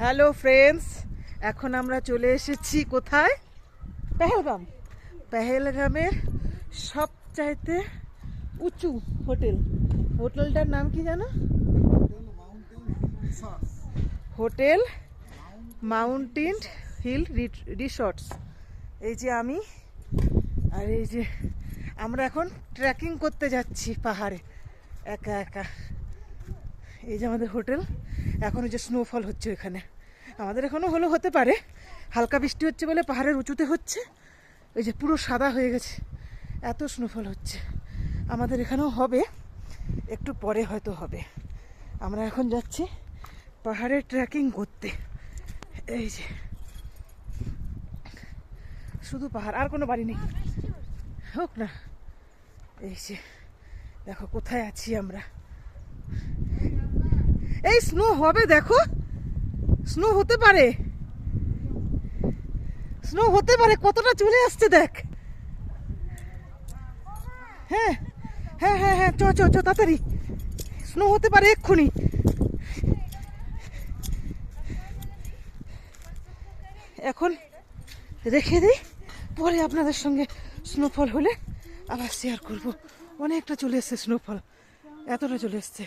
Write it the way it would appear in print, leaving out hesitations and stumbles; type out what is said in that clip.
Hello friends, এখন আমরা চলে এসেছি কোথায়? পেহেলগাম। পেহেলগামের সবচাইতে উঁচু হোটেলটার নাম কি জানো? Hotel mountain hill resorts. এই যে আমি আর এই যে আমরা এখন ট্রেকিং করতে যাচ্ছি পাহাড়ে একা একা। এই যে আমাদের হোটেল। এখন যে স্নোফল হচ্ছে এখানে, আমাদের এখনও হতে পারে, হালকা বৃষ্টি হচ্ছে বলে পাহাড়ের উঁচুতে হচ্ছে। ওই যে পুরো সাদা হয়ে গেছে, এত স্নোফল হচ্ছে। আমাদের এখানেও হবে, একটু পরে হয়তো হবে। আমরা এখন যাচ্ছি পাহাড়ে ট্রেকিং করতে। এই যে শুধু পাহাড়, আর কোনো বাড়ি নেই, হোক না। এই যে দেখো কোথায় আছি আমরা। এই স্নো হবে, দেখো স্নো হতে পারে, স্নো হতে পারে, কতটা চলে আসছে দেখ। হ্যাঁ হ্যাঁ হ্যাঁ হ্যাঁ, চ চ চ তাড়াতাড়ি, স্নো হতে পারে এক্ষুনি। এখন রেখে দিই, পরে আপনাদের সঙ্গে স্নোফল হলে আবার শেয়ার করব। অনেকটা চলে এসছে স্নোফল, এতটা চলে এসছে।